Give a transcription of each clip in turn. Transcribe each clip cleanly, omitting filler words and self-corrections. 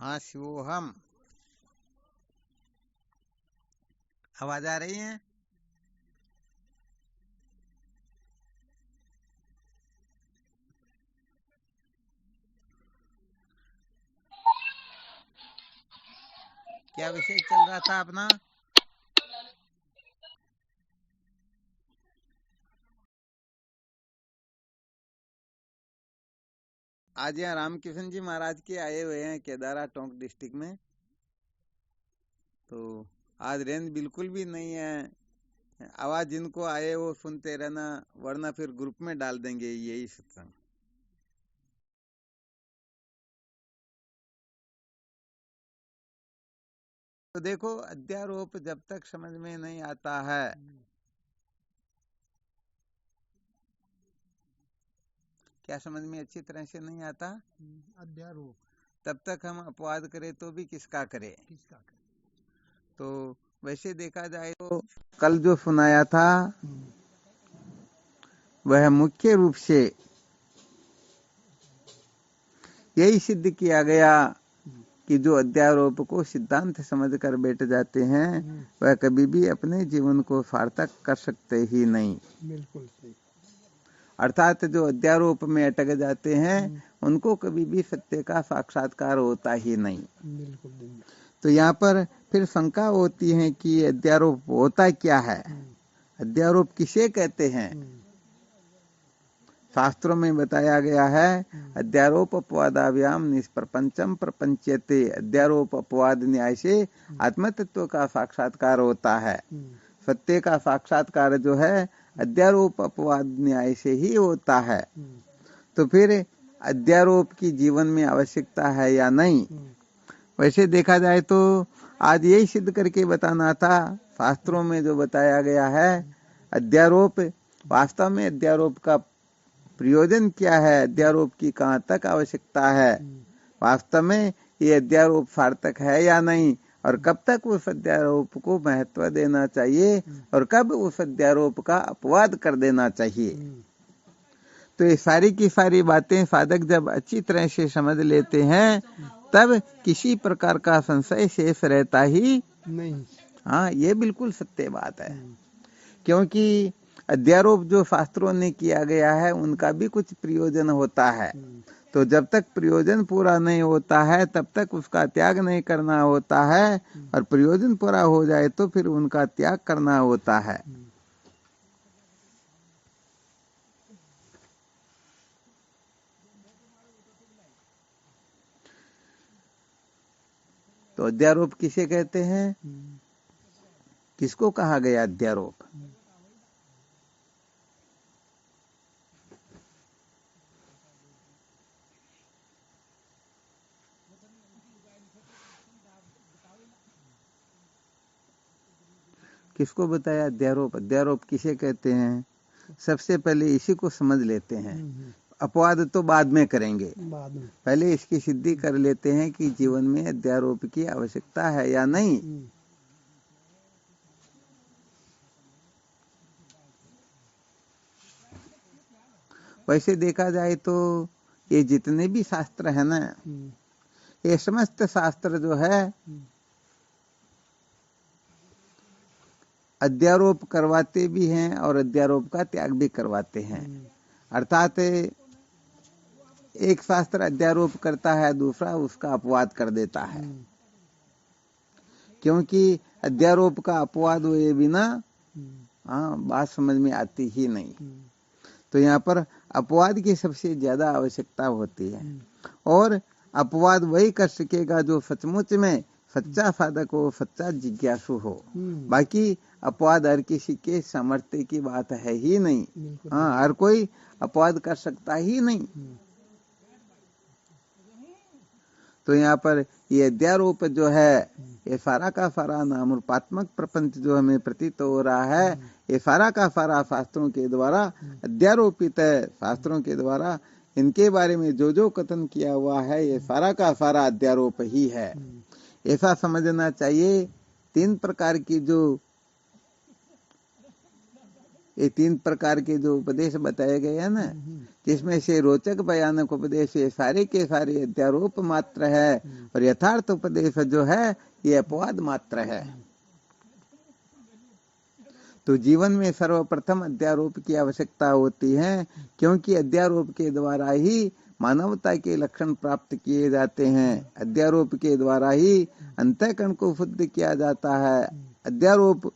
हाँ शिवोहम। आवाज आ रही है? क्या विषय चल रहा था अपना? आज यहाँ रामकिशन जी महाराज के आए हुए हैं केदारा टोंक डिस्ट्रिक्ट में। तो आज रेंज बिल्कुल भी नहीं है। आवाज जिनको आए वो सुनते रहना, वरना फिर ग्रुप में डाल देंगे यही सत्संग। तो देखो, अध्यारोप जब तक समझ में नहीं आता है, क्या समझ में अच्छी तरह से नहीं आता अध्यारोप, तब तक हम अपवाद करें तो भी किसका करें। तो वैसे देखा जाए तो कल जो सुनाया था वह मुख्य रूप से यही सिद्ध किया गया कि जो अध्यारोप को सिद्धांत समझकर बैठ जाते हैं वह कभी भी अपने जीवन को सार्थक कर सकते ही नहीं। बिल्कुल सही। अर्थात जो अध्यारोप में अटक जाते हैं उनको कभी भी सत्य का साक्षात्कार होता ही नहीं। बिल्कुल। तो यहाँ पर फिर शंका होती है कि अध्यारोप होता क्या है, अध्यारोप किसे कहते हैं। शास्त्रों में बताया गया है, अध्यारोप अपवादाभ्याम निष्प्रपंचम प्रपंचयते। अध्यारोप अपवाद न्याय से आत्मतत्व का साक्षात्कार होता है। सत्य का साक्षात्कार जो है अध्यारोप अपवाद न्याय से ही होता है। तो फिर अध्यारोप की जीवन में आवश्यकता है या नहीं। वैसे देखा जाए तो आज यही सिद्ध करके बताना था, शास्त्रों में जो बताया गया है अध्यारोप, वास्तव में अध्यारोप का प्रयोजन क्या है, अध्यारोप की कहाँ तक आवश्यकता है, वास्तव में ये अध्यारोप सार्थक है या नहीं, और कब तक उस अध्यारोप को महत्व देना चाहिए और कब उस अध्यारोप का अपवाद कर देना चाहिए। तो ये सारी की सारी बातें साधक जब अच्छी तरह से समझ लेते हैं तब किसी प्रकार का संशय शेष रहता ही नहीं। हाँ, ये बिल्कुल सत्य बात है। क्योंकि अध्यारोप जो शास्त्रों ने किया गया है उनका भी कुछ प्रयोजन होता है। तो जब तक प्रयोजन पूरा नहीं होता है तब तक उसका त्याग नहीं करना होता है, और प्रयोजन पूरा हो जाए तो फिर उनका त्याग करना होता है। तो अध्यारोप किसे कहते हैं, किसको कहा गया अध्यारोप? किसको बताया अध्यारोप? अध्यारोप किसे कहते हैं, सबसे पहले इसी को समझ लेते हैं। अपवाद तो बाद में करेंगे, पहले इसकी सिद्धि कर लेते हैं कि जीवन में अध्यारोप की आवश्यकता है या नहीं। वैसे देखा जाए तो ये जितने भी शास्त्र है ना, ये समस्त शास्त्र जो है अध्यारोप करवाते भी हैं और अध्यारोप का त्याग भी करवाते हैं। अर्थात एक शास्त्र अध्यारोप करता है, दूसरा उसका अपवाद कर देता है। क्योंकि अध्यारोप का अपवाद हुए बिना बात समझ में आती ही नहीं। तो यहाँ पर अपवाद की सबसे ज्यादा आवश्यकता होती है, और अपवाद वही कर सकेगा जो सचमुच में सच्चा साधक हो, सच्चा जिज्ञासु हो। बाकी अपवाद हर किसी के सामर्थ्य की बात है ही नहीं। हाँ, हर कोई अपवाद कर सकता ही नहीं। तो यहाँ पर ये अध्यारोप जो है, ये सारा का सारा नाम रूपात्मक प्रपंच जो हमें प्रतीत हो रहा है, ये सारा का सारा शास्त्रों के द्वारा अध्यारोपित है। शास्त्रों के द्वारा इनके बारे में जो जो कथन किया हुआ है ये सारा का सारा अध्यारोप ही है, ऐसा समझना चाहिए। तीन प्रकार की जो ये 3 प्रकार के जो उपदेश बताए गए हैं ना, जिसमें से रोचक भयानक उपदेश ये सारे के सारे अध्यारोप मात्र है, और यथार्थ उपदेश जो है ये अपवाद मात्र है। तो जीवन में सर्वप्रथम अध्यारोप की आवश्यकता होती है, क्योंकि अध्यारोप के द्वारा ही मानवता के लक्षण प्राप्त किए जाते हैं। अध्यारोप के द्वारा ही अंतःकरण को शुद्ध किया जाता है। अध्यारोप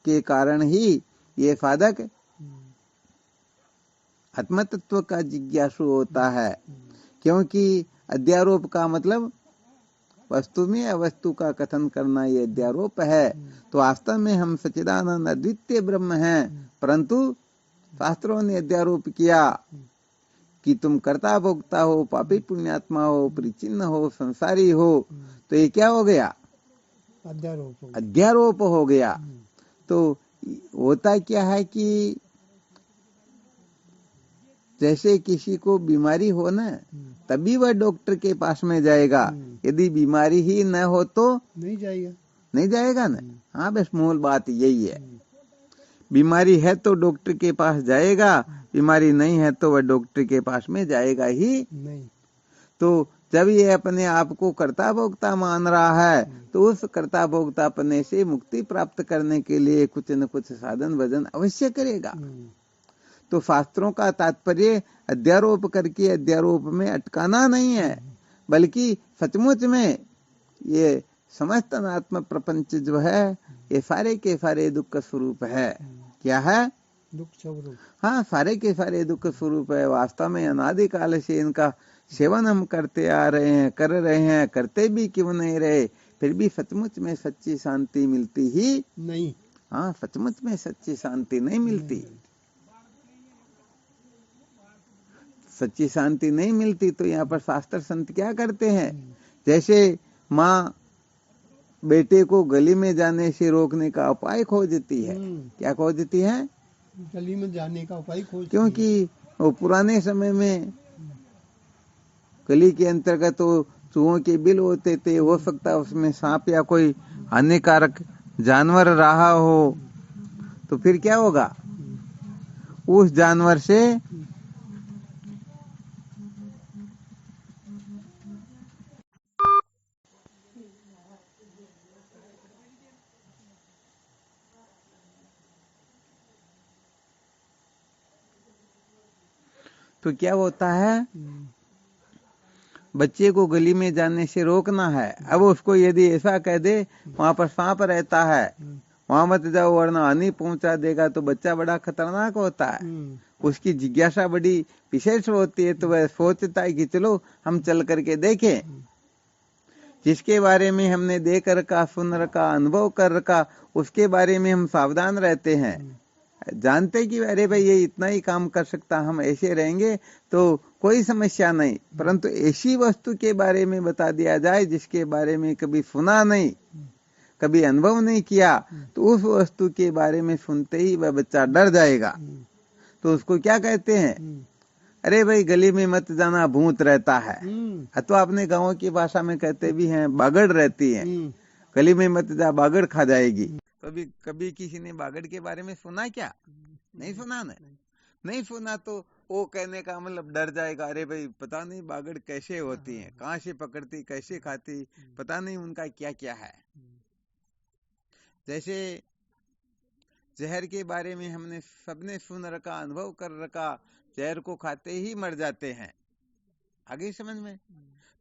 के कारण ही ये साधक आत्मतत्व का जिज्ञासु होता है, क्योंकि अध्यारोप का मतलब वस्तु में अवस्तु का कथन करना ये अध्यारोप है। तो वास्तव में हम सच्चिदानंद अद्वितीय ब्रह्म हैं, परंतु शास्त्रों ने अध्यारोप किया कि तुम कर्ता भोक्ता हो, पापी पुण्यात्मा हो, परिचिन्न हो, संसारी हो। तो ये क्या हो गया? अध्यारोप हो गया। तो होता क्या है कि जैसे किसी को बीमारी हो ना, तभी वह डॉक्टर के पास में जाएगा। यदि बीमारी ही न हो तो नहीं जाएगा ना। हाँ, बस मूल बात यही है। बीमारी है तो डॉक्टर के पास जाएगा, बीमारी नहीं है तो वह डॉक्टर के पास में जाएगा ही नहीं। तो जब ये अपने आप को कर्ता भोक्ता मान रहा है, तो उस कर्ता भोक्तापने से मुक्ति प्राप्त करने के लिए कुछ न कुछ साधन भजन अवश्य करेगा। तो शास्त्रों का तात्पर्य अध्यारोप करके अध्यारोप में अटकाना नहीं है, बल्कि सचमुच में ये समस्त अनात्म प्रपंच जो है ये सारे के सारे दुख स्वरूप है। क्या है? दुख स्वरूप। हाँ, सारे के सारे दुख स्वरूप है। वास्तव में अनादिकाल से इनका सेवन हम करते आ रहे हैं, कर रहे हैं, करते भी क्यों नहीं रहे, फिर भी सचमुच में सच्ची शांति मिलती ही नहीं। हाँ, सचमुच में सच्ची शांति नहीं मिलती। सच्ची शांति नहीं मिलती। तो यहाँ पर शास्त्र संत क्या करते हैं? जैसे माँ बेटे को गली में जाने से रोकने का उपाय खोजती है। क्या खोजती है? गली में जाने का उपाय खोजती। क्योंकि वो पुराने समय में गली के अंतर्गत तो चूहों के बिल होते थे, हो सकता है उसमें सांप या कोई हानिकारक जानवर रहा हो, तो फिर क्या होगा? उस जानवर से तो क्या होता है? बच्चे को गली में जाने से रोकना है। अब उसको यदि ऐसा कह दे वहां पर सांप रहता है, वहां मत जाओ वरना हानि पहुंचा देगा, तो बच्चा बड़ा खतरनाक होता है। उसकी जिज्ञासा बड़ी विशेष होती है, तो वह सोचता है कि चलो हम चल करके देखें। जिसके बारे में हमने देख रखा, सुन रखा, अनुभव कर रखा, उसके बारे में हम सावधान रहते हैं। जानते कि अरे भाई ये इतना ही काम कर सकता, हम ऐसे रहेंगे तो कोई समस्या नहीं। परंतु ऐसी वस्तु के बारे में बता दिया जाए जिसके बारे में कभी सुना नहीं, कभी अनुभव नहीं किया, तो उस वस्तु के बारे में सुनते ही वह बच्चा डर जाएगा। तो उसको क्या कहते हैं? अरे भाई गली में मत जाना, भूत रहता है। अथवा अपने गाँव की भाषा में कहते भी हैं बागड़ रहती है, गली में मत जा, बागड़ खा जाएगी। कभी किसी ने बागड़ के बारे में सुना क्या? नहीं सुना ना। नहीं सुना तो वो कहने का मतलब डर जाएगा। अरे भाई पता नहीं बागड़ कैसे होती हैं, कहाँ से पकड़ती, कैसे खाती, पता नहीं उनका क्या क्या है। जैसे जहर के बारे में हमने सबने सुन रखा, अनुभव कर रखा, जहर को खाते ही मर जाते हैं। आगे समझ में?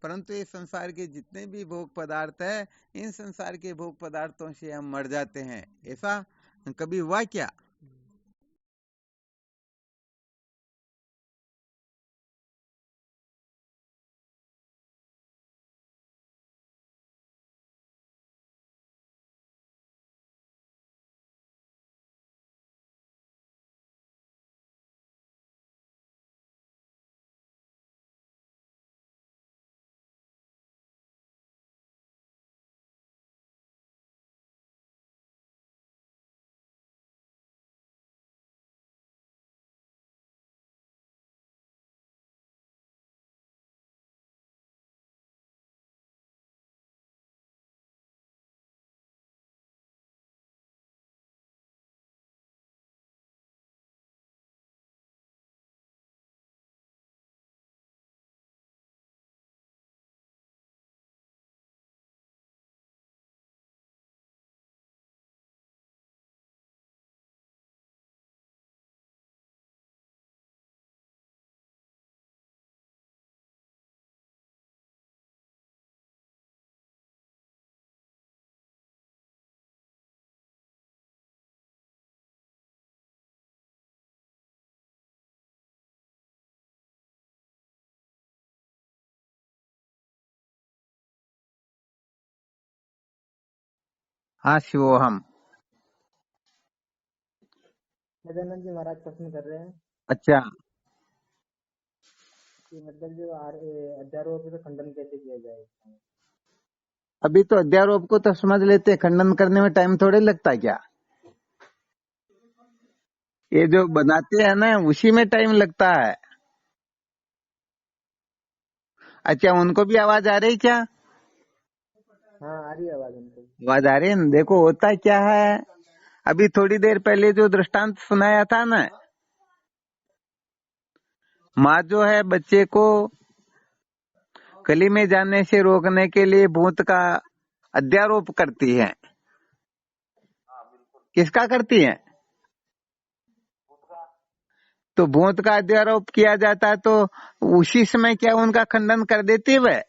परंतु ये संसार के जितने भी भोग पदार्थ है, इन संसार के भोग पदार्थों से हम मर जाते हैं। ऐसा कभी हुआ क्या? हाँ शिवोहम। गजानंद जी महाराज प्रश्न कर रहे हैं अच्छा, कि मतलब जो अध्यारोप का खंडन कैसे किया जाए। अभी तो अध्यारोप को तो समझ लेते हैं, खंडन करने में टाइम थोड़े लगता है क्या? ये जो बनाते हैं ना उसी में टाइम लगता है। अच्छा, उनको भी आवाज आ रही क्या? हाँ आ रही है आवाज उनको। आवाज आ रही है ना। देखो होता क्या है, अभी थोड़ी देर पहले जो दृष्टांत सुनाया था ना, माँ जो है बच्चे को गली में जाने से रोकने के लिए भूत का अध्यारोप करती है। किसका करती है? तो भूत का अध्यारोप किया जाता है, तो उसी समय क्या उनका खंडन कर देती वह?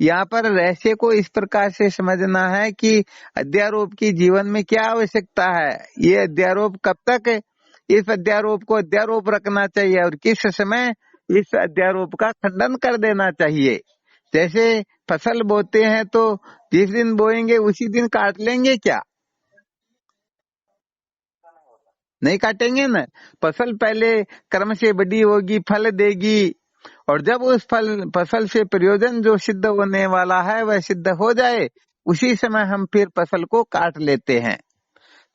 यहाँ पर रहस्य को इस प्रकार से समझना है कि अध्यारोप की जीवन में क्या आवश्यकता है, ये अध्यारोप कब तक इस अध्यारोप को अध्यारोप रखना चाहिए और किस समय इस अध्यारोप का खंडन कर देना चाहिए। जैसे फसल बोते हैं तो जिस दिन बोएंगे उसी दिन काट लेंगे क्या? नहीं काटेंगे ना। फसल पहले कर्म से बड़ी होगी, फल देगी, और जब उस फसल से प्रयोजन जो सिद्ध होने वाला है वह सिद्ध हो जाए, उसी समय हम फिर फसल को काट लेते हैं।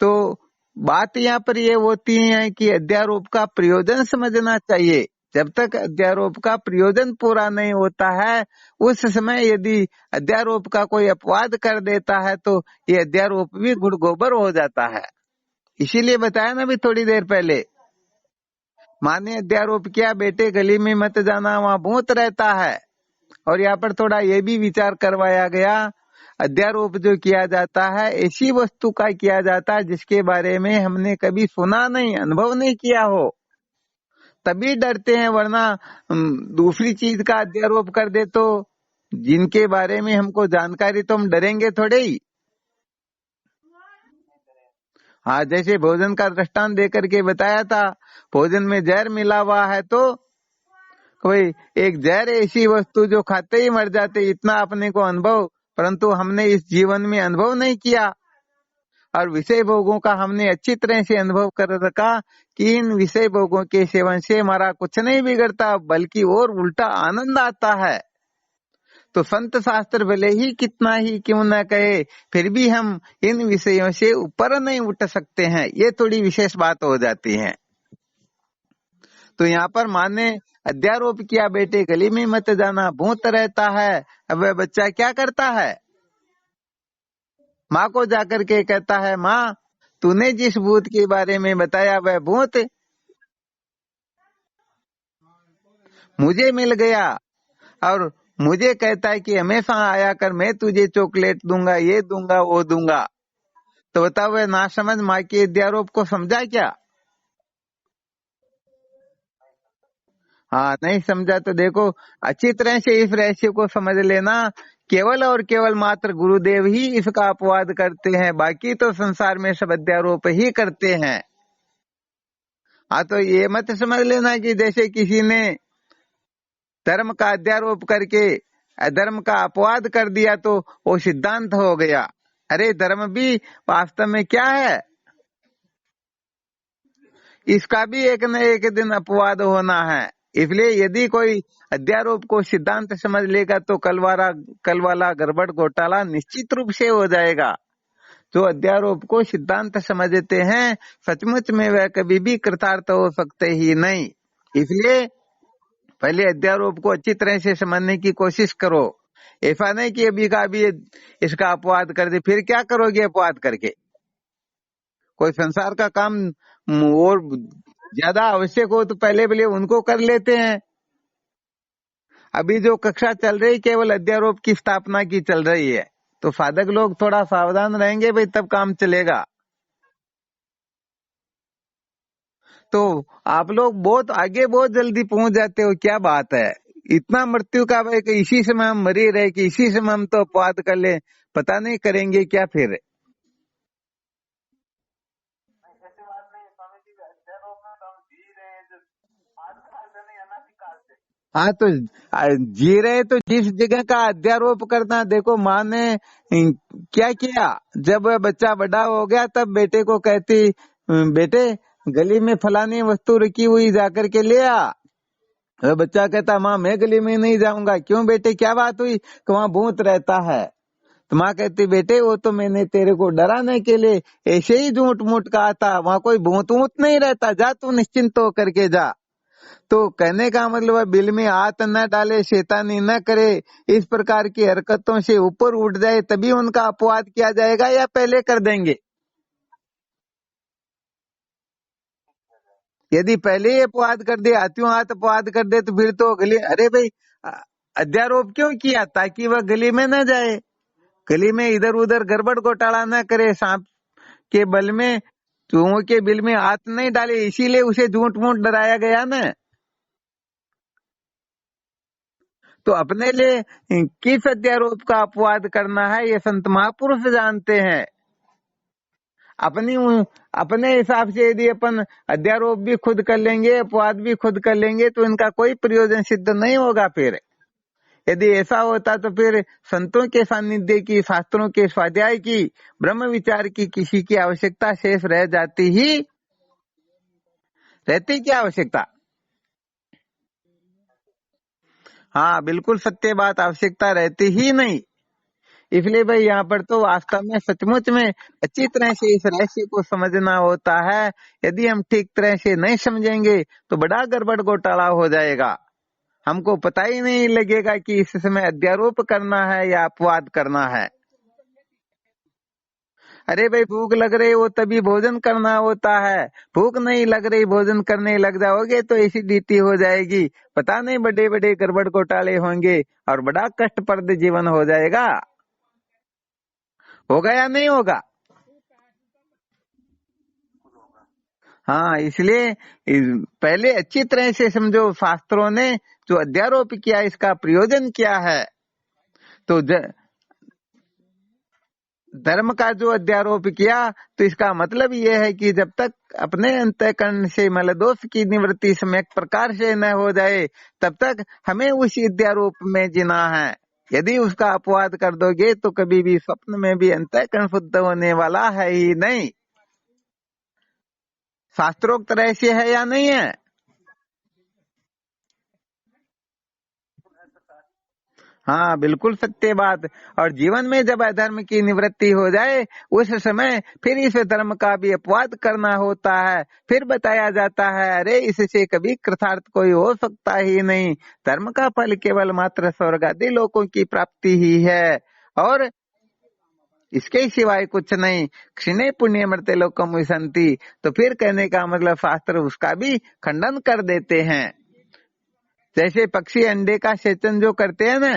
तो बात यहाँ पर ये होती है कि अध्यारोप का प्रयोजन समझना चाहिए। जब तक अध्यारोप का प्रयोजन पूरा नहीं होता है, उस समय यदि अध्यारोप का कोई अपवाद कर देता है तो ये अध्यारोप भी गुड़ गोबर हो जाता है। इसीलिए बताया ना अभी थोड़ी देर पहले, माँ ने अध्यारोप किया बेटे गली में मत जाना, वहां भूत रहता है। और यहाँ पर थोड़ा ये भी विचार करवाया गया, अध्यारोप जो किया जाता है ऐसी वस्तु का किया जाता है जिसके बारे में हमने कभी सुना नहीं, अनुभव नहीं किया हो, तभी डरते हैं। वरना दूसरी चीज का अध्यारोप कर दे तो जिनके बारे में हमको जानकारी, तो हम डरेंगे थोड़े ही। हाँ, जैसे भोजन का दृष्टांत देकर के बताया था, भोजन में जहर मिला हुआ है तो कोई एक जहर ऐसी वस्तु जो खाते ही मर जाते, इतना अपने को अनुभव, परंतु हमने इस जीवन में अनुभव नहीं किया। और विषय भोगों का हमने अच्छी तरह से अनुभव कर रखा कि इन विषय भोगों के सेवन से हमारा कुछ नहीं बिगड़ता, बल्कि और उल्टा आनंद आता है। तो संत शास्त्र भले ही कितना ही क्यों न कहे, फिर भी हम इन विषयों से ऊपर नहीं उठ सकते हैं, ये थोड़ी विशेष बात हो जाती है। तो यहाँ पर माँ ने अध्यारोप किया बेटे गली में मत जाना, भूत रहता है। अब वह बच्चा क्या करता है, माँ को जाकर के कहता है माँ तूने जिस भूत के बारे में बताया वह भूत मुझे मिल गया, और मुझे कहता है कि हमेशा आया कर, मैं तुझे चॉकलेट दूंगा, ये दूंगा, वो दूंगा। तो बताओ वह नासमझ माँ के अध्यारोप को समझा क्या? हाँ, नहीं समझा। तो देखो अच्छी तरह से इस रहस्य को समझ लेना, केवल और केवल मात्र गुरुदेव ही इसका अपवाद करते हैं, बाकी तो संसार में सब अध्यारोप ही करते हैं। हाँ, तो ये मत समझ लेना कि जैसे किसी ने धर्म का अध्यारोप करके अधर्म का अपवाद कर दिया तो वो सिद्धांत हो गया। अरे धर्म भी वास्तव में क्या है, इसका भी एक न एक दिन अपवाद होना है। इसलिए यदि कोई अध्यारोप को सिद्धांत समझ लेगा तो कल वाला गड़बड़ घोटाला निश्चित रूप से हो जाएगा। जो अध्यारोप को सिद्धांत समझते हैं सचमुच में वह कभी भी कृतार्थ हो सकते ही नहीं। इसलिए पहले अध्यारोप को अच्छी तरह से समझने की कोशिश करो। ऐसा नहीं कि अभी का अभी इसका अपवाद कर दे, फिर क्या करोगे अपवाद करके? कोई संसार का काम और ज्यादा आवश्यक हो तो पहले पहले उनको कर लेते हैं। अभी जो कक्षा चल रही केवल अध्यारोप की स्थापना की चल रही है, तो साधक लोग थोड़ा सावधान रहेंगे भाई, तब काम चलेगा। तो आप लोग बहुत आगे बहुत जल्दी पहुंच जाते हो, क्या बात है? इतना मृत्यु का भाई कि इसी समय हम मरी रहे कि इसी समय हम तो अपवाद कर ले, पता नहीं करेंगे क्या फिर। ऐसी बात नहीं, स्वामी जी अध्यारोप में तो हम जी रहे हैं, आज काल से नहीं अनादि काल से। हाँ तो जी रहे तो जिस जगह का अध्यारोप करना, देखो माँ ने क्या किया, जब वह बच्चा बड़ा हो गया तब बेटे को कहती, बेटे गली में फलानी वस्तु रखी हुई जाकर के ले आ। वह बच्चा कहता, माँ मैं गली में नहीं जाऊंगा। क्यों बेटे, क्या बात हुई? कि वहां भूत रहता है। तो माँ कहती, बेटे वो तो मैंने तेरे को डराने के लिए ऐसे ही झूठ मूठ कहा था, वहां कोई भूत वूत नहीं रहता, जा तू निश्चिंत होकर के जा। तो कहने का मतलब है, बिल में हाथ न डाले, शैतानी न करे, इस प्रकार की हरकतों से ऊपर उठ जाए तभी उनका अपवाद किया जाएगा, या पहले कर देंगे? यदि पहले ही अपवाद कर दे, हाथों हाथ अपवाद कर दे, तो फिर तो गली, अरे भाई अध्यारोप क्यों किया? ताकि वह गली में न जाए, गली में इधर उधर गड़बड़ घोटाला न करे, सांप के बल में, चूहों के बिल में हाथ नहीं डाले, इसीलिए उसे झूठ मूठ डराया गया ना। तो अपने लिए किस अध्यारोप का अपवाद करना है, ये संत महापुरुष जानते हैं। अपनी अपने हिसाब से यदि अपन अध्यारोप भी खुद कर लेंगे, अपवाद भी खुद कर लेंगे, तो इनका कोई प्रयोजन सिद्ध नहीं होगा। फिर यदि ऐसा होता तो फिर संतों के सानिध्य की, शास्त्रों के स्वाध्याय की, ब्रह्म विचार की किसी की आवश्यकता शेष रह जाती ही, रहती क्या आवश्यकता? हाँ बिल्कुल सत्य बात, आवश्यकता रहती ही नहीं। इसलिए भाई यहाँ पर तो वास्तव में सचमुच में अच्छी तरह से इस रहस्य को समझना होता है। यदि हम ठीक तरह से नहीं समझेंगे तो बड़ा गड़बड़ घोटाला हो जाएगा, हमको पता ही नहीं लगेगा कि इस समय अध्यारोप करना है या अपवाद करना है। अरे भाई भूख लग रही हो तभी भोजन करना होता है, भूख नहीं लग रही भोजन करने लग जाओगे तो एसिडिटी हो जाएगी, पता नहीं बड़े बड़े गड़बड़ घोटाले होंगे और बड़ा कष्टप्रद जीवन हो जाएगा। होगा या नहीं होगा? हाँ इसलिए पहले अच्छी तरह से समझो, शास्त्रों ने जो अध्यारोप किया इसका प्रयोजन क्या है। तो धर्म का जो अध्यारोप किया तो इसका मतलब ये है कि जब तक अपने अंतःकरण से मलदोष की निवृत्ति सम्यक प्रकार से न हो जाए तब तक हमें उसी अध्यारोप में जीना है। यदि उसका अपवाद कर दोगे तो कभी भी स्वप्न में भी अंतःकरण शुद्ध होने वाला है ही नहीं। शास्त्रोक्त रहस्य है या नहीं है? हाँ बिल्कुल सत्य बात। और जीवन में जब अधर्म की निवृत्ति हो जाए उस समय फिर इस धर्म का भी अपवाद करना होता है। फिर बताया जाता है, अरे इससे कभी कृतार्थ कोई हो सकता ही नहीं, धर्म का फल केवल मात्र स्वर्ग आदि लोकों की प्राप्ति ही है और इसके सिवाय कुछ नहीं। क्षीणे पुण्य मृत्य लोकम विसंति। तो फिर कहने का मतलब शास्त्र उसका भी खंडन कर देते हैं। जैसे पक्षी अंडे का सेचन जो करते हैं ना,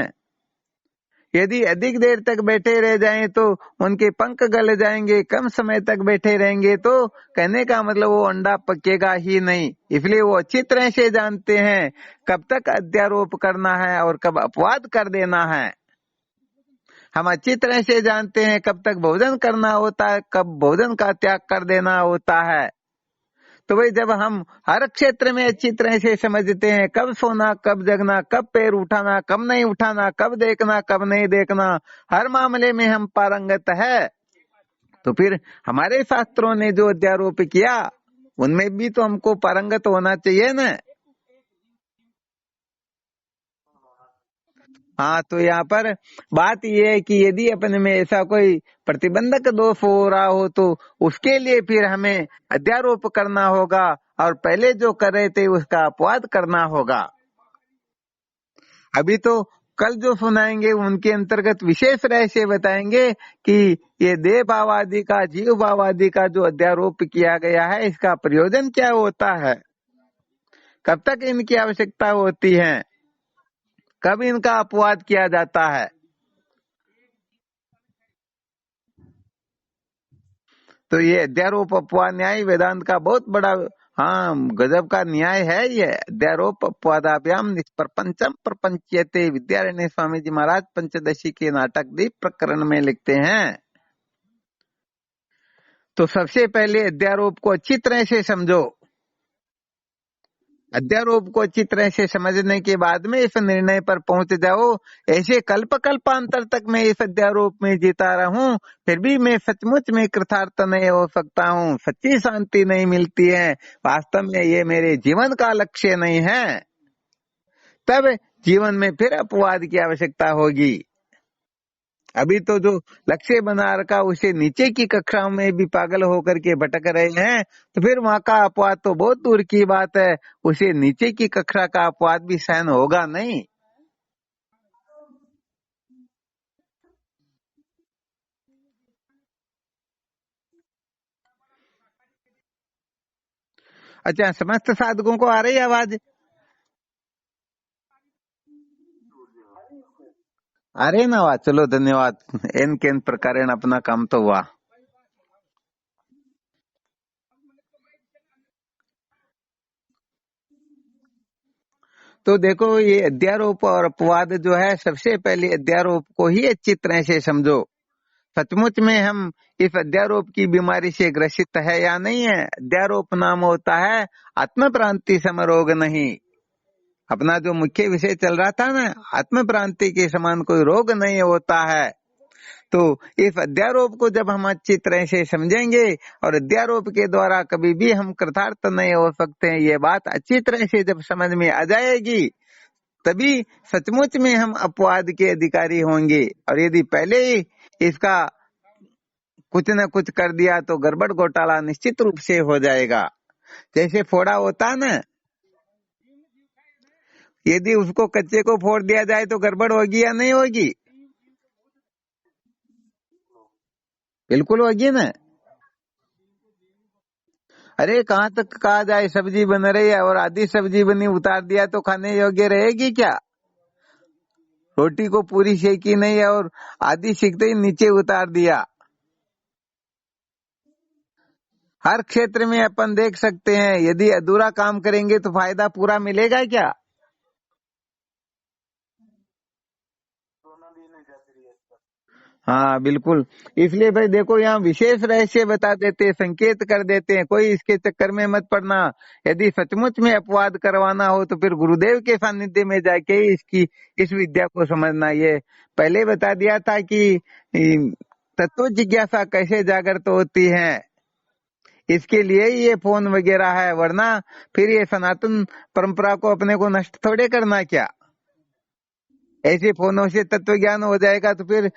यदि अधिक देर तक बैठे रह जाएं तो उनके पंख गल जाएंगे, कम समय तक बैठे रहेंगे तो कहने का मतलब वो अंडा पकेगा ही नहीं। इसलिए वो अच्छी तरह से जानते हैं कब तक अध्यारोप करना है और कब अपवाद कर देना है। हम अच्छी तरह से जानते हैं कब तक भोजन करना होता है, कब भोजन का त्याग कर देना होता है। तो भाई जब हम हर क्षेत्र में अच्छी तरह से समझते हैं, कब सोना कब जगना, कब पैर उठाना कब नहीं उठाना, कब देखना कब नहीं देखना, हर मामले में हम पारंगत है, तो फिर हमारे शास्त्रों ने जो अध्यारोप किया उनमें भी तो हमको पारंगत होना चाहिए ना। हाँ तो यहाँ पर बात यह है कि यदि अपने में ऐसा कोई प्रतिबंधक दोष हो रहा हो तो उसके लिए फिर हमें अध्यारोप करना होगा और पहले जो कर रहे थे उसका अपवाद करना होगा। अभी तो कल जो सुनाएंगे उनके अंतर्गत विशेष रहस्य बताएंगे कि ये देह भावादि का, जीव भावादि का जो अध्यारोप किया गया है इसका प्रयोजन क्या होता है, कब तक इनकी आवश्यकता होती है, कब इनका अपवाद किया जाता है। तो ये अध्यारोप अपवाद न्याय वेदांत का बहुत बड़ा, हाँ गजब का न्याय है ये। अध्यारोप अपवादाभ्याम निष्प्रपंचम प्रपंचयते, विद्यारण्य स्वामी जी महाराज पंचदशी के नाटक दीप प्रकरण में लिखते हैं। तो सबसे पहले अध्यारोप को अच्छी तरह से समझो। अध्यारोप को अच्छी तरह से समझने के बाद में इस निर्णय पर पहुंच जाओ, ऐसे कल्प कल्पांतर तक मैं इस अध्यारोप में जीता रहूं, फिर भी मैं सचमुच में कृतार्थ नहीं हो सकता हूं, सच्ची शांति नहीं मिलती है, वास्तव में ये मेरे जीवन का लक्ष्य नहीं है, तब जीवन में फिर अपवाद की आवश्यकता होगी। अभी तो जो लक्ष्य बना रखा उसे नीचे की कक्षाओं में भी पागल होकर के भटक रहे हैं, तो फिर वहां का अपवाद तो बहुत दूर की बात है, उसे नीचे की कक्षा का अपवाद भी सहन होगा नहीं। अच्छा, समस्त साधकों को आ रही है आवाज? आ रही है ना आवाज? चलो धन्यवाद, इन के प्रकार अपना काम तो हुआ। तो देखो, ये अध्यारोप और अपवाद जो है, सबसे पहले अध्यारोप को ही अच्छी तरह से समझो, सचमुच में हम इस अध्यारोप की बीमारी से ग्रसित है या नहीं है। अध्यारोप नाम होता है आत्म भ्रांति समरोग नहीं। अपना जो मुख्य विषय चल रहा था ना, आत्म भ्रांति के समान कोई रोग नहीं होता है। तो इस अध्यारोप को जब हम अच्छी तरह से समझेंगे और अध्यारोप के द्वारा कभी भी हम कृतार्थ नहीं हो सकते हैं, ये बात अच्छी तरह से जब समझ में आ जाएगी, तभी सचमुच में हम अपवाद के अधिकारी होंगे। और यदि पहले ही इसका कुछ न कुछ कर दिया तो गड़बड़ घोटाला निश्चित रूप से हो जाएगा। जैसे फोड़ा होता है ना, यदि उसको कच्चे को फोड़ दिया जाए तो गड़बड़ होगी या नहीं होगी? बिल्कुल होगी ना। अरे कहाँ तक कहा जाए, सब्जी बन रही है और आधी सब्जी बनी उतार दिया तो खाने योग्य रहेगी क्या? रोटी को पूरी सेकी नहीं है और आधी सेकते ही नीचे उतार दिया। हर क्षेत्र में अपन देख सकते हैं, यदि अधूरा काम करेंगे तो फायदा पूरा मिलेगा क्या? हाँ बिल्कुल। इसलिए भाई देखो, यहाँ विशेष रहस्य बता देते, संकेत कर देते हैं, कोई इसके चक्कर में मत पड़ना। यदि सचमुच में अपवाद करवाना हो तो फिर गुरुदेव के सानिध्य में जाके इसकी इस विद्या को समझना। ये पहले बता दिया था कि तत्व जिज्ञासा कैसे जागृत होती है, इसके लिए ही ये फोन वगैरह है, वरना फिर ये सनातन परंपरा को अपने को नष्ट थोड़े करना क्या। ऐसे फोनों से तत्व ज्ञान हो जाएगा तो फिर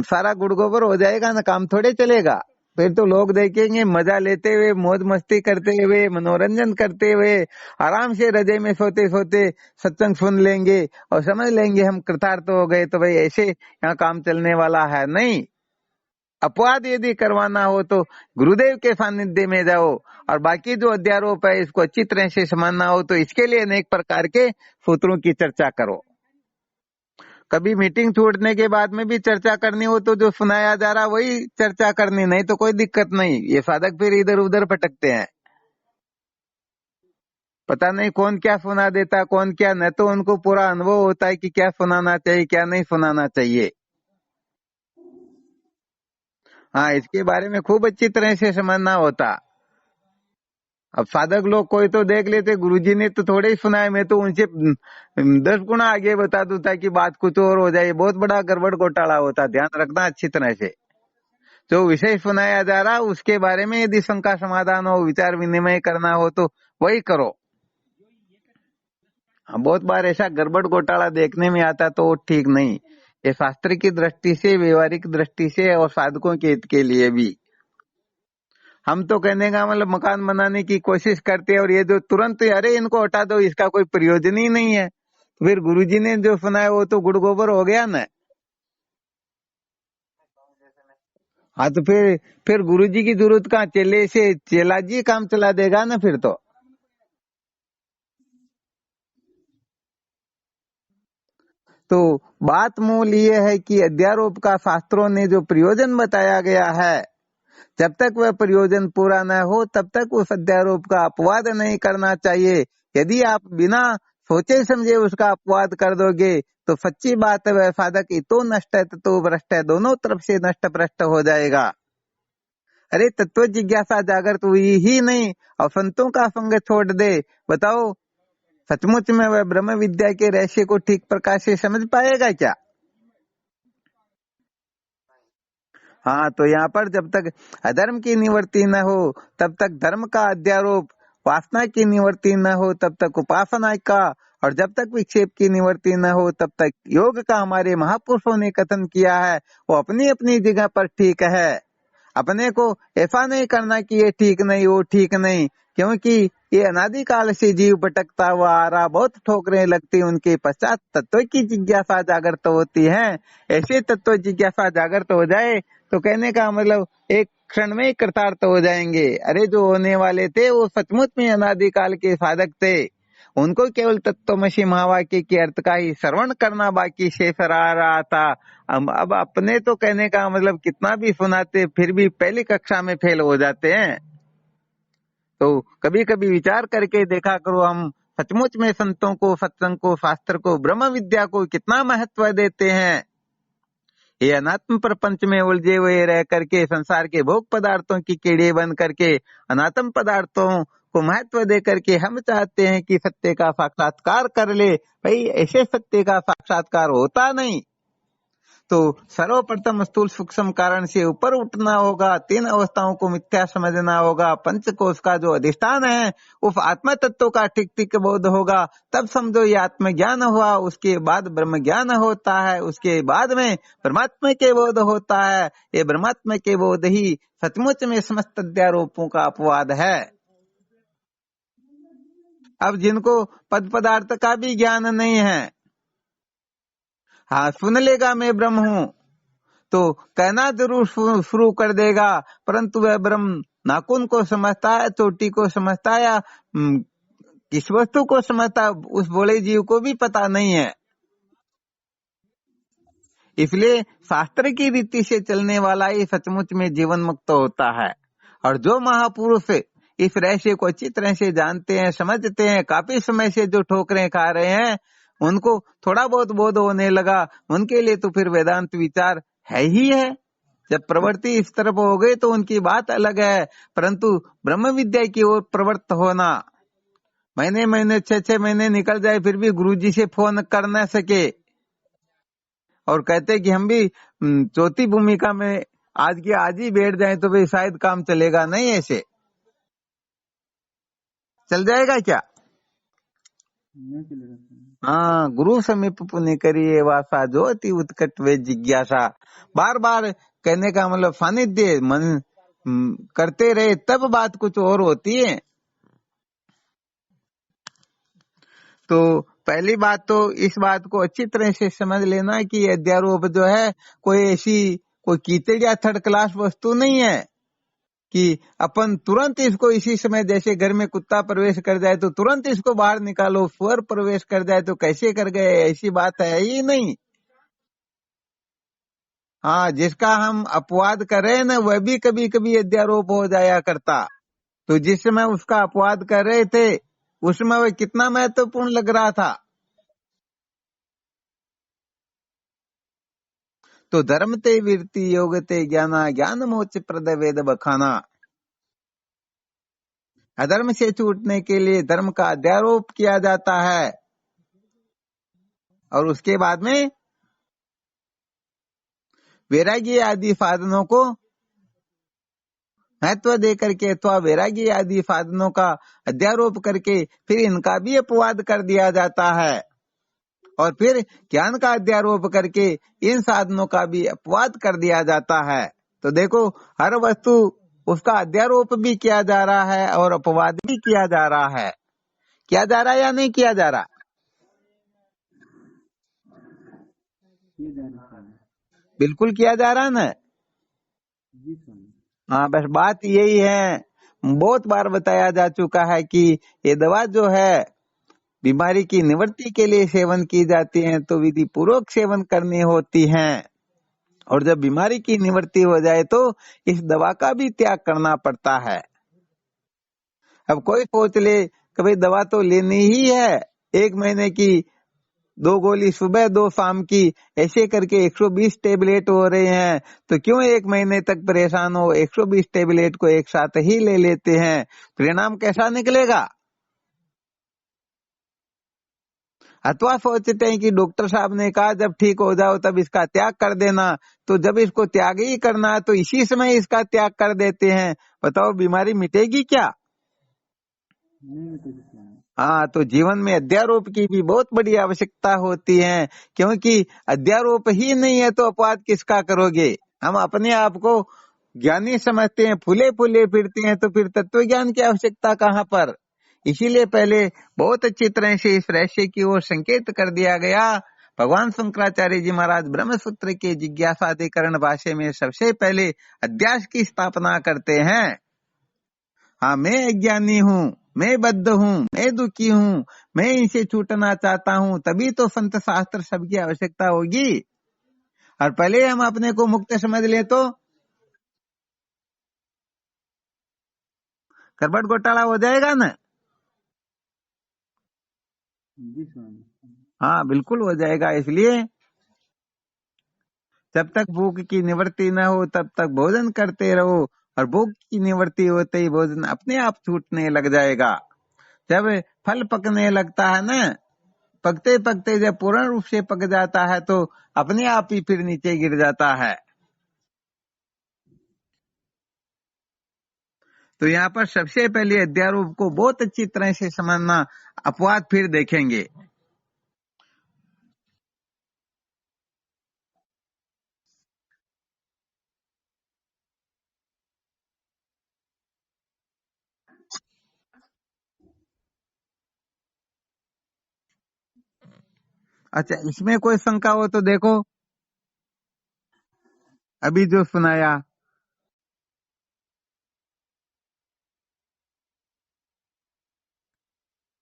सारा गुड़ गोबर हो जाएगा ना, काम थोड़े चलेगा। फिर तो लोग देखेंगे मजा लेते हुए, मौज मस्ती करते हुए, मनोरंजन करते हुए, आराम से रजे में सोते सोते सत्संग सुन लेंगे और समझ लेंगे हम कृतार्थ हो गए। तो भाई ऐसे यहाँ काम चलने वाला है नहीं। अपवाद यदि करवाना हो तो गुरुदेव के सानिध्य में जाओ, और बाकी जो अध्यारोप है इसको अच्छी तरह से समझना हो तो इसके लिए अनेक प्रकार के सूत्रों की चर्चा करो। कभी मीटिंग छूटने के बाद में भी चर्चा करनी हो तो जो सुनाया जा रहा वही चर्चा करनी, नहीं तो कोई दिक्कत नहीं। ये साधक फिर इधर उधर भटकते हैं, पता नहीं कौन क्या सुना देता कौन क्या, न तो उनको पूरा अनुभव होता है कि क्या सुनाना चाहिए क्या नहीं सुनाना चाहिए। हाँ, इसके बारे में खूब अच्छी तरह से समझना होता। अब साधक लोग कोई तो देख लेते, गुरुजी ने तो थोड़े ही सुना है, मैं तो उनसे 10 गुना आगे बता दूं ताकि बात कुछ और हो जाए, बहुत बड़ा गड़बड़ घोटाला होता। ध्यान रखना अच्छी तरह से, जो विषय सुनाया जा रहा उसके बारे में यदि शंका समाधान हो, विचार विनिमय करना हो तो वही करो। बहुत बार ऐसा गड़बड़ घोटाला देखने में आता तो ठीक नहीं। ये शास्त्र की दृष्टि से, व्यवहारिक दृष्टि से और साधकों के हित के लिए भी। हम तो कहने का मतलब मकान बनाने की कोशिश करते हैं और ये जो तुरंत अरे इनको हटा दो, इसका कोई प्रयोजन ही नहीं है, तो फिर गुरुजी ने जो सुनाया वो तो गुड़ गोबर हो गया ना। हाँ तो फिर गुरुजी की जरूरत कहाँ, चेले से चेला जी काम चला देगा ना फिर तो बात मूल ये है कि अध्यारोप का शास्त्रों ने जो प्रयोजन बताया गया है, जब तक वह प्रयोजन पूरा न हो तब तक उस अध्यारोप का अपवाद नहीं करना चाहिए। यदि आप बिना सोचे समझे उसका अपवाद कर दोगे तो सच्ची बात है, वह साधक इतो नष्ट है तो भ्रष्ट है, दोनों तरफ से नष्ट भ्रष्ट हो जाएगा। अरे तत्व जिज्ञासा जागृत हुई ही नहीं और संतों का संग छोड़ दे, बताओ सचमुच में वह ब्रह्म विद्या के रहस्य को ठीक प्रकार से समझ पाएगा क्या? हाँ, तो यहाँ पर जब तक अधर्म की निवृत्ति न हो तब तक धर्म का अध्यारोप, वासना की निवृत्ति न हो तब तक उपासना का, और जब तक विक्षेप की निवृत्ति न हो तब तक योग का हमारे महापुरुषों ने कथन किया है वो अपनी अपनी जगह पर ठीक है। अपने को ऐसा नहीं करना कि ये ठीक नहीं वो ठीक नहीं, क्योंकि ये अनादिकाल से जीव भटकता हुआ आ रहा, बहुत ठोकरें लगती उनके पश्चात तत्व की जिज्ञासा जागृत होती है। ऐसे तत्व जिज्ञासा जागृत हो जाए तो कहने का मतलब एक क्षण में कृतार्थ हो जाएंगे। अरे जो होने वाले थे वो सचमुच में अनादिकाल के साधक थे, उनको केवल तत्वमसि महावाक्य के अर्थ का ही श्रवण करना बाकी शेष रहा था। अब अपने तो कहने का मतलब कितना भी सुनाते फिर भी पहली कक्षा में फेल हो जाते हैं। तो कभी कभी विचार करके देखा करो, हम सचमुच में संतों को, सत्संग को, शास्त्र को, ब्रह्म विद्या को कितना महत्व देते हैं। ये अनात्म प्रपंच में उलझे हुए रह करके संसार के भोग पदार्थों की कीड़े बन करके अनात्म पदार्थों को महत्व दे करके हम चाहते हैं कि सत्य का साक्षात्कार कर ले। भाई ऐसे सत्य का साक्षात्कार होता नहीं। तो सर्वप्रथम स्थूल सूक्ष्म कारण से ऊपर उठना होगा, तीन अवस्थाओं को मिथ्या समझना होगा, पंचकोश का जो अधिष्ठान है उस आत्म तत्व का ठीक ठीक बोध होगा, तब समझो ये आत्मज्ञान हुआ। उसके बाद ब्रह्म ज्ञान होता है, उसके बाद में परमात्मा के बोध होता है। ये परमात्मा के बोध ही सचमुच में समस्त अध्यारोपों का अपवाद है। अब जिनको पद पदार्थ का भी ज्ञान नहीं है, हाँ सुन लेगा मैं ब्रह्म हूँ तो कहना जरूर शुरू कर देगा, परंतु वह ब्रह्म नाखून को समझता है, चोटी को समझता है या किस वस्तु को समझता है, उस भोले जीव को भी पता नहीं है। इसलिए शास्त्र की रीति से चलने वाला ही सचमुच में जीवन मुक्त होता है। और जो महापुरुष इस रहस्य को अच्छी तरह से जानते हैं, समझते हैं, काफी समय से जो ठोकरें खा रहे हैं, उनको थोड़ा बहुत बोध होने लगा, उनके लिए तो फिर वेदांत विचार है ही है। जब प्रवृत्ति इस तरफ हो गई तो उनकी बात अलग है, परंतु ब्रह्म विद्या की ओर प्रवृत्त होना, महीने महीने 6-6 महीने निकल जाए फिर भी गुरुजी से फोन कर न सके और कहते कि हम भी चौथी भूमिका में आज की आज ही बैठ जाए तो भाई शायद काम चलेगा नहीं। ऐसे चल जाएगा क्या? नहीं चलेगा। हाँ, गुरु समीप पुण्य करिए वासा जो अति उत्कट वे जिज्ञासा। बार बार कहने का मतलब सानिध्य मन करते रहे तब बात कुछ और होती है। तो पहली बात तो इस बात को अच्छी तरह से समझ लेना कि अध्यारोप जो है कोई ऐसी कोई कीचड़ या थर्ड क्लास वस्तु नहीं है कि अपन तुरंत इसको इसी समय, जैसे घर में कुत्ता प्रवेश कर जाए तो तुरंत इसको बाहर निकालो, सुअर प्रवेश कर जाए तो कैसे कर गए, ऐसी बात है ही नहीं। हाँ, जिसका हम अपवाद कर रहे हैं ना वह भी कभी कभी अध्यारोप हो जाया करता। तो जिस समय उसका अपवाद कर रहे थे उसमें वह कितना महत्वपूर्ण लग रहा था। तो धर्म ते वीरति योग ते ज्ञाना ज्ञान मोच प्रद वेद बखाना। अधर्म से छूटने के लिए धर्म का अध्यारोप किया जाता है और उसके बाद में वैराग्य आदि साधनों को महत्व दे करके अथवा वैराग्य आदि साधनों का अध्यारोप करके फिर इनका भी अपवाद कर दिया जाता है और फिर ज्ञान का अध्यारोप करके इन साधनों का भी अपवाद कर दिया जाता है। तो देखो, हर वस्तु उसका अध्यारोप भी किया जा रहा है और अपवाद भी किया जा रहा है। किया जा रहा है या नहीं किया जा रहा? बिल्कुल किया जा रहा है ना। हाँ, बस बात यही है, बहुत बार बताया जा चुका है कि ये दवा जो है बीमारी की निवृत्ति के लिए सेवन की जाती है तो विधि पूर्वक सेवन करनी होती है, और जब बीमारी की निवृत्ति हो जाए तो इस दवा का भी त्याग करना पड़ता है। अब कोई सोच ले कि भाई दवा तो लेनी ही है, 1 महीने की 2 गोली सुबह 2 शाम की, ऐसे करके 120 टेबलेट हो रहे हैं, तो क्यों 1 महीने तक परेशान हो, 120 टेबलेट को एक साथ ही ले लेते हैं। परिणाम कैसा निकलेगा? अथवा सोचते हैं कि डॉक्टर साहब ने कहा जब ठीक हो जाओ तब इसका त्याग कर देना, तो जब इसको त्याग ही करना है तो इसी समय इसका त्याग कर देते हैं। बताओ बीमारी मिटेगी क्या? नहीं मिटेगी स्वामी। हाँ, तो जीवन में अध्यारोप की भी बहुत बड़ी आवश्यकता होती है, क्योंकि अध्यारोप ही नहीं है तो अपवाद किसका करोगे? हम अपने आप को ज्ञानी समझते हैं, फूले फूले फिरते हैं, तो फिर तत्व ज्ञान की आवश्यकता कहाँ पर? इसीलिए पहले बहुत अच्छी तरह से इस रहस्य की ओर संकेत कर दिया गया। भगवान शंकराचार्य जी महाराज ब्रह्मसूत्र के जिज्ञासाधिकरण भाष्य में सबसे पहले अध्यास की स्थापना करते हैं। हाँ, मैं अज्ञानी हूँ, मैं बद्ध हूँ, मैं दुखी हूँ, मैं इनसे छूटना चाहता हूँ, तभी तो संत शास्त्र सबकी आवश्यकता होगी। और पहले हम अपने को मुक्त समझ ले तो करबट घोटाला हो जाएगा ना। जी स्वामी। हाँ, बिल्कुल हो जाएगा। इसलिए जब तक भूख की निवृत्ति न हो तब तक भोजन करते रहो, और भूख की निवृत्ति होते ही भोजन अपने आप छूटने लग जाएगा। जब फल पकने लगता है ना, पकते पकते जब पूर्ण रूप से पक जाता है तो अपने आप ही फिर नीचे गिर जाता है। तो यहाँ पर सबसे पहले अध्यारोप को बहुत अच्छी तरह से समझना, अपवाद फिर देखेंगे। अच्छा, इसमें कोई शंका हो तो देखो, अभी जो सुनाया।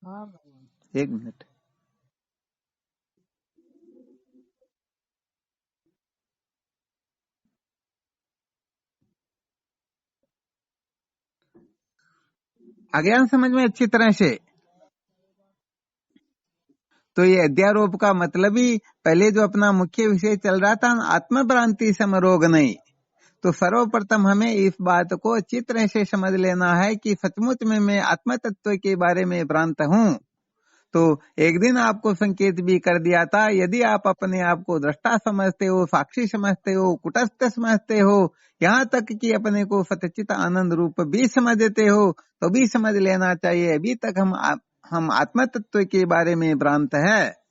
हाँ, एक मिनट, आ गया ना समझ में अच्छी तरह से? तो ये अध्यारोप का मतलब ही पहले जो अपना मुख्य विषय चल रहा था, आत्मभ्रांति समरोग नहीं। तो सर्वप्रथम हमें इस बात को अच्छी तरह से समझ लेना है कि सचमुच में मैं आत्म तत्व के बारे में भ्रांत हूँ। तो एक दिन आपको संकेत भी कर दिया था, यदि आप अपने आप को दृष्टा समझते हो, साक्षी समझते हो, कुटस्थ समझते हो, यहाँ तक कि अपने को सतचित आनंद रूप भी समझते हो, तो भी समझ लेना चाहिए अभी तक हम आत्म तत्व के बारे में भ्रांत है।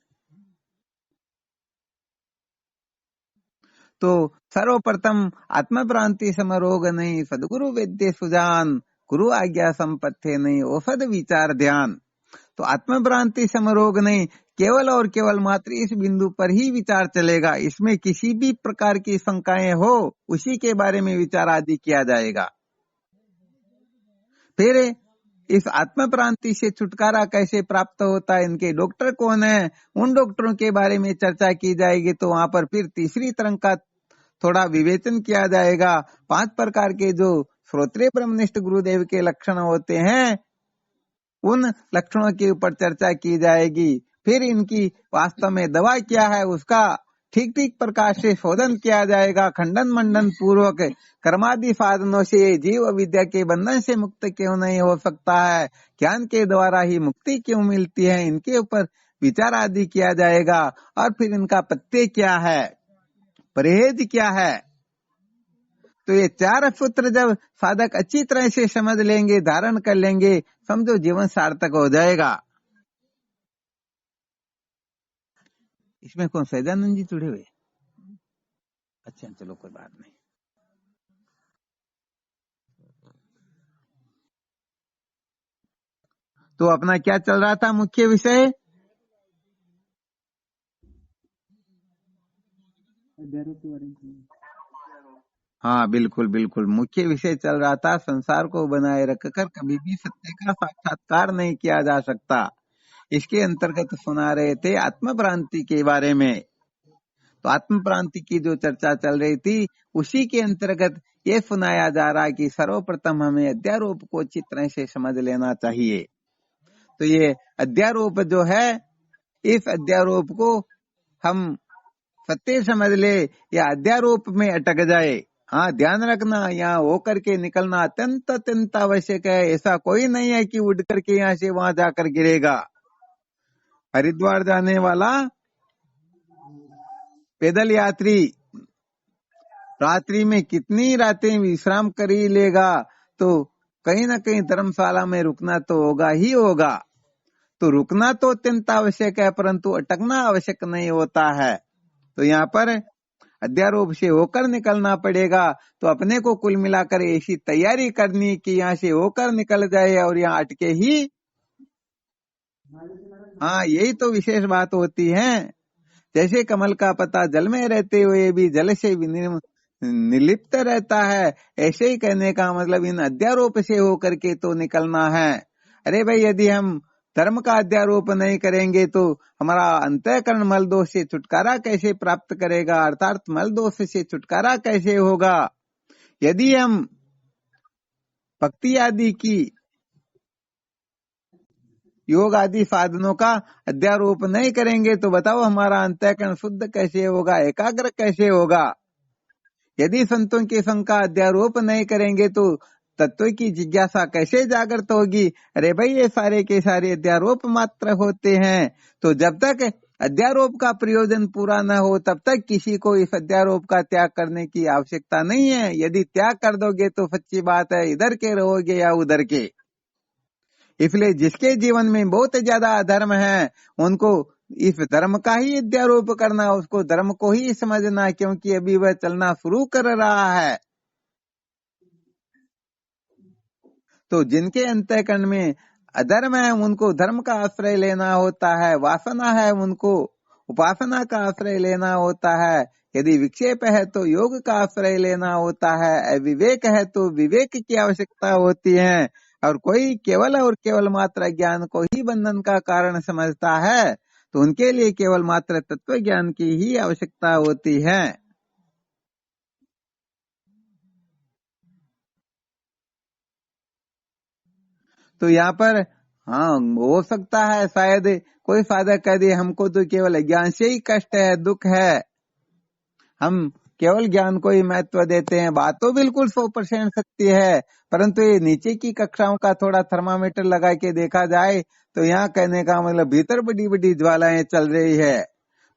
तो सर्वप्रथम आत्मभ्रांति समरोग नहीं, सदगुरु वेद्य सुजान, गुरु आज्ञा संपत्ति नहीं, औषध विचार ध्यान। तो आत्मभ्रांति समरोग नहीं, केवल और केवल मात्र इस बिंदु पर ही विचार चलेगा। इसमें किसी भी प्रकार की शंकाएं हो उसी के बारे में विचार आदि किया जाएगा। फिर इस आत्मभ्रांति से छुटकारा कैसे प्राप्त होता है, इनके डॉक्टर कौन है, उन डॉक्टरों के बारे में चर्चा की जाएगी। तो वहां पर फिर तीसरी तरह का थोड़ा विवेचन किया जाएगा। 5 प्रकार के जो श्रोत्रिय ब्रह्मनिष्ठ गुरुदेव के लक्षण होते हैं, उन लक्षणों के ऊपर चर्चा की जाएगी। फिर इनकी वास्तव में दवा क्या है उसका ठीक ठीक प्रकार से शोधन किया जाएगा। खंडन मंडन पूर्वक कर्मादि साधनों से जीव विद्या के बंधन से मुक्त क्यों नहीं हो सकता है, ज्ञान के द्वारा ही मुक्ति क्यों मिलती है, इनके ऊपर विचार आदि किया जाएगा। और फिर इनका पत्ते क्या है, परहेज क्या है। तो ये 4 सूत्र जब साधक अच्छी तरह से समझ लेंगे, धारण कर लेंगे, समझो जीवन सार्थक हो जाएगा। इसमें कौन सैदानंद जी जुड़े हुए? अच्छा, चलो कोई बात नहीं। तो अपना क्या चल रहा था मुख्य विषय? अध्यारोप के बारे में। हाँ, बिल्कुल बिल्कुल, मुख्य विषय चल रहा था, संसार को बनाए रखकर कभी भी सत्य का साक्षात्कार नहीं किया जा सकता। इसके अंतर्गत सुना रहे थे आत्मभ्रांति के बारे में। तो आत्म क्रांति की जो चर्चा चल रही थी, उसी के अंतर्गत ये सुनाया जा रहा है कि सर्वप्रथम हमें अध्यारोप को अच्छी तरह से समझ लेना चाहिए। तो ये अध्यारोप जो है, इस अध्यारोप को हम सत्य समझ ले या अध्यारोप में अटक जाए, हाँ ध्यान रखना, यहाँ होकर के निकलना अत्यंत अत्यंत आवश्यक है। ऐसा कोई नहीं है कि उड़ करके यहाँ से वहां जाकर गिरेगा। हरिद्वार जाने वाला पैदल यात्री रात्रि में कितनी रातें विश्राम कर ही लेगा, तो कहीं ना कहीं धर्मशाला में रुकना तो होगा ही होगा। तो रुकना तो अत्यंत आवश्यक है, परंतु अटकना आवश्यक नहीं होता है। तो यहाँ पर अध्यारोप से होकर निकलना पड़ेगा। तो अपने को कुल मिलाकर ऐसी तैयारी करनी कि यहाँ से होकर निकल जाए और यहाँ अटके ही। हाँ, यही तो विशेष बात होती है। जैसे कमल का पत्ता जल में रहते हुए भी जल से निर्लिप्त रहता है, ऐसे ही कहने का मतलब इन अध्यारोप से होकर के तो निकलना है। अरे भाई, यदि हम धर्म का अध्यारोप नहीं करेंगे तो हमारा अंतःकरण मल दोष से छुटकारा कैसे प्राप्त करेगा, अर्थात मल दोष से छुटकारा कैसे होगा। यदि हम भक्ति आदि की योग आदि साधनों का अध्यारोप नहीं करेंगे तो बताओ हमारा अंतःकरण शुद्ध कैसे होगा, एकाग्र कैसे होगा। यदि संतों के संग का अध्यारोप नहीं करेंगे तो तत्व की जिज्ञासा कैसे जागृत होगी। अरे भाई, ये सारे के सारे अध्यारोप मात्र होते हैं। तो जब तक अध्यारोप का प्रयोजन पूरा न हो तब तक किसी को इस अध्यारोप का त्याग करने की आवश्यकता नहीं है। यदि त्याग कर दोगे तो सच्ची बात है इधर के रहोगे या उधर के। इसलिए जिसके जीवन में बहुत ज्यादा अधर्म है उनको इस धर्म का ही अध्यारोप करना, उसको धर्म को ही समझना, क्योंकि अभी वह चलना शुरू कर रहा है। तो जिनके अंतःकरण में अधर्म है उनको धर्म का आश्रय लेना होता है, वासना है उनको उपासना का आश्रय लेना होता है, यदि विक्षेप है तो योग का आश्रय लेना होता है, अविवेक है तो विवेक की आवश्यकता होती है। और कोई केवल और केवल मात्र ज्ञान को ही बंधन का कारण समझता है तो उनके लिए केवल मात्र तत्व ज्ञान की ही आवश्यकता होती है। तो यहाँ पर हाँ, हो सकता है शायद कोई साधक कह दे हमको तो केवल ज्ञान से ही कष्ट है, दुख है, हम केवल ज्ञान को ही महत्व देते हैं। बात तो बिल्कुल 100% सत्य है, परंतु ये नीचे की कक्षाओं का थोड़ा थर्मामीटर लगा के देखा जाए तो यहाँ कहने का मतलब भीतर बड़ी बड़ी ज्वालाएं चल रही है।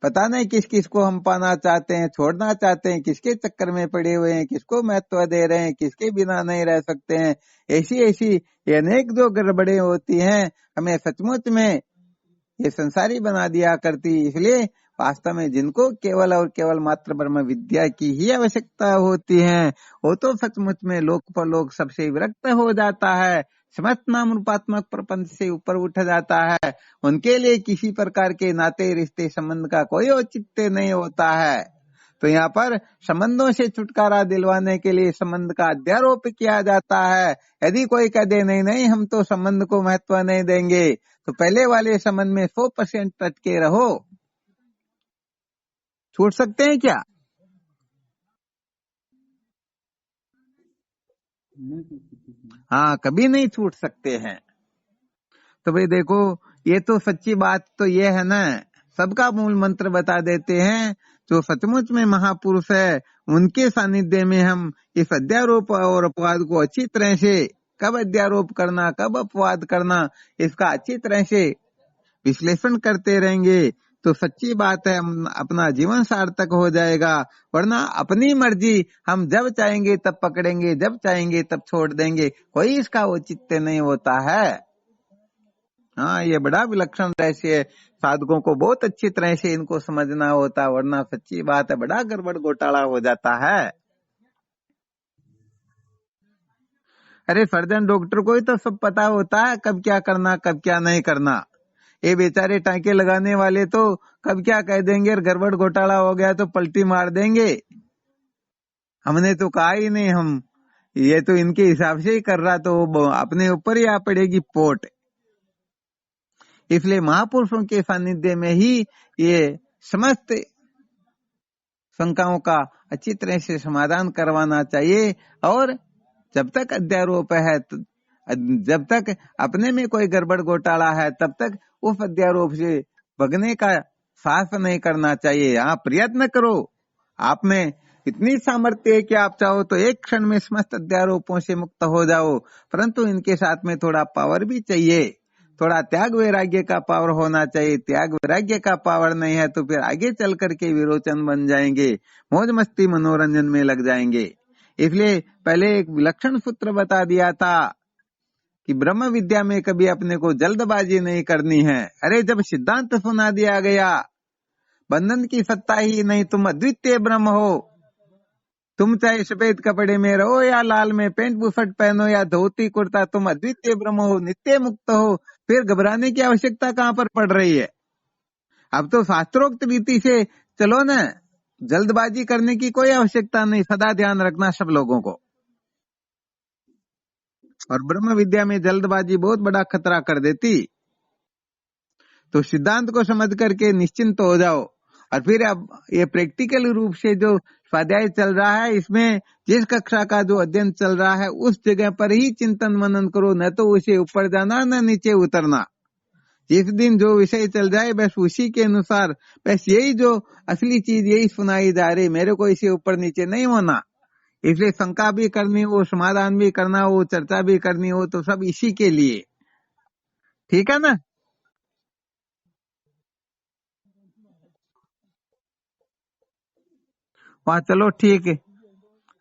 पता नहीं किस किस को हम पाना चाहते हैं, छोड़ना चाहते हैं, किसके चक्कर में पड़े हुए हैं, किसको महत्व दे रहे हैं, किसके बिना नहीं रह सकते हैं। ऐसी ऐसी अनेक जो गड़बड़े होती हैं, हमें सचमुच में ये संसारी बना दिया करती। इसलिए वास्तव में जिनको केवल और केवल मात्र ब्रह्म विद्या की ही आवश्यकता होती है वो तो सचमुच में लोक परलोक सबसे विरक्त हो जाता है, समस्त नाम रूपात्मक प्रपंच से ऊपर उठ जाता है। उनके लिए किसी प्रकार के नाते रिश्ते संबंध का कोई औचित्य नहीं होता है। तो यहाँ पर संबंधों से छुटकारा दिलवाने के लिए संबंध का अध्यारोप किया जाता है। यदि कोई कह दे नहीं नहीं हम तो संबंध को महत्व नहीं देंगे, तो पहले वाले संबंध में 100% टटके रहो। छूट सकते हैं क्या? हाँ, कभी नहीं छूट सकते हैं। तो भाई देखो, ये तो सच्ची बात तो ये है ना, सबका मूल मंत्र बता देते हैं। जो सचमुच में महापुरुष है उनके सानिध्य में हम इस अध्यारोप और अपवाद को अच्छी तरह से कब अध्यारोप करना कब अपवाद करना इसका अच्छी तरह से विश्लेषण करते रहेंगे तो सच्ची बात है अपना जीवन सार्थक हो जाएगा। वरना अपनी मर्जी हम जब चाहेंगे तब पकड़ेंगे, जब चाहेंगे तब छोड़ देंगे, कोई इसका औचित्य नहीं होता है। हाँ, ये बड़ा विलक्षण रहस्य है, साधकों को बहुत अच्छी तरह से इनको समझना होता, वरना सच्ची बात है बड़ा गड़बड़ घोटाला हो जाता है। अरे सर्जन डॉक्टर को ही तो सब पता होता है कब क्या करना कब क्या नहीं करना। ये बेचारे टांके लगाने वाले तो कब क्या कह देंगे, गड़बड़ घोटाला हो गया तो पलटी मार देंगे। हमने तो कहा ही नहीं, हम ये तो इनके हिसाब से ही कर रहा, तो अपने ऊपर ही आ पड़ेगी पोट। इसलिए महापुरुषों के सानिध्य में ही ये समस्त शंकाओं का अच्छी तरह से समाधान करवाना चाहिए। और जब तक अध्यारोप है, जब तक अपने में कोई गड़बड़ घोटाला है, तब तक उस अध्यारोप से भगने का साहस नहीं करना चाहिए। आप प्रयत्न करो, आप में इतनी सामर्थ्य है कि आप चाहो तो एक क्षण में समस्त अध्यारोपों से मुक्त हो जाओ, परंतु इनके साथ में थोड़ा पावर भी चाहिए। थोड़ा त्याग वैराग्य का पावर होना चाहिए। त्याग वैराग्य का पावर नहीं है तो फिर आगे चल करके विरोचन बन जाएंगे, मौज मस्ती मनोरंजन में लग जाएंगे। इसलिए पहले एक विलक्षण सूत्र बता दिया था कि ब्रह्म विद्या में कभी अपने को जल्दबाजी नहीं करनी है। अरे जब सिद्धांत सुना दिया गया, बंधन की सत्ता ही नहीं, तुम अद्वितीय ब्रह्म हो, तुम चाहे सफेद कपड़े में रहो या लाल में पेंट बुफट पहनो या धोती कुर्ता, तुम अद्वितीय ब्रह्म हो, नित्य मुक्त हो, फिर घबराने की आवश्यकता कहाँ पर पड़ रही है? अब तो शास्त्रोक्त रीति से चलो ना, जल्दबाजी करने की कोई आवश्यकता नहीं। सदा ध्यान रखना सब लोगों को। और ब्रह्म विद्या में जल्दबाजी बहुत बड़ा खतरा कर देती। तो सिद्धांत को समझ करके निश्चिंत हो जाओ। और फिर अब ये प्रैक्टिकल रूप से जो स्वाध्याय चल रहा है, इसमें जिस कक्षा का जो अध्ययन चल रहा है उस जगह पर ही चिंतन मनन करो, न तो उसे ऊपर जाना न नीचे उतरना। जिस दिन जो विषय चल जाए बस उसी के अनुसार, बस यही जो असली चीज यही सुनाई जा रही, मेरे को इसे ऊपर नीचे नहीं होना। इसलिए शंका भी करनी हो, समाधान भी करना हो, चर्चा भी करनी हो, तो सब इसी के लिए। ठीक है ना? वहाँ चलो ठीक है।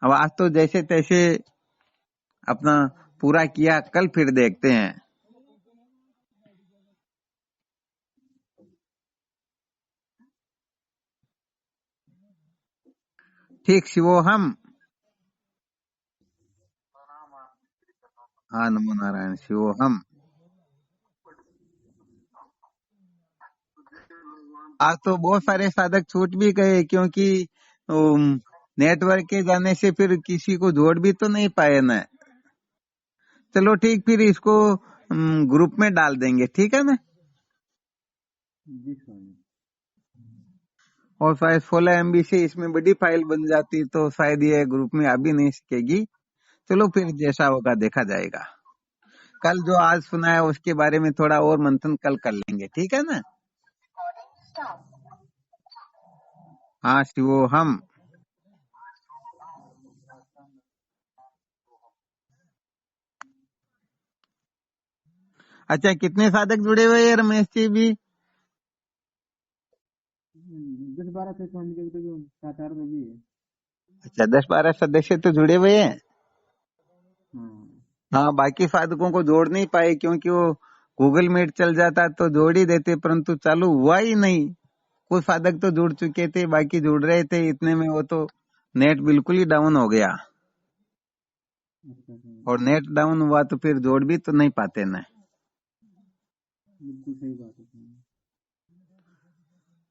अब आज तो जैसे तैसे अपना पूरा किया, कल फिर देखते हैं। ठीक, शिवोहम। हाँ, नमो नारायण, शिवोहम। आज तो बहुत सारे साधक छूट भी गए, क्योंकि नेटवर्क के जाने से फिर किसी को जोड़ भी तो नहीं पाए ना। चलो ठीक, फिर इसको ग्रुप में डाल देंगे, ठीक है ना? जी स्वामी। और शायद 16 MB से इसमें बड़ी फाइल बन जाती तो शायद ये ग्रुप में आ भी नहीं सकेगी। चलो फिर जैसा होगा देखा जाएगा। कल जो आज सुना है उसके बारे में थोड़ा और मंथन कल कर लेंगे, ठीक है ना? हाँ, शिवोहम। अच्छा, कितने साधक जुड़े हुए हैं रमेश जी भी? 10-12 थे स्वामी जी, तो जो 7-8 तो भी है। अच्छा, 10-12 सदस्य तो जुड़े हुए हैं। हाँ। हाँ, बाकी साधकों को जोड़ नहीं पाए, क्योंकि वो गूगल मीट चल जाता तो जोड़ ही देते, परंतु चालू हुआ ही नहीं। कुछ साधक तो जुड़ चुके थे, बाकी जुड़ रहे थे, इतने में वो तो नेट बिल्कुल ही डाउन हो गया। अच्छा स्वामी। और नेट डाउन हुआ तो फिर जोड़ भी तो नहीं पाते ना। बिल्कुल सही बात है स्वामी।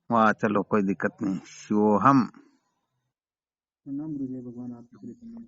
वाह, चलो कोई दिक्कत नहीं। शिवोहम। प्रणाम गुरुदेव भगवान, आपके कृपा में।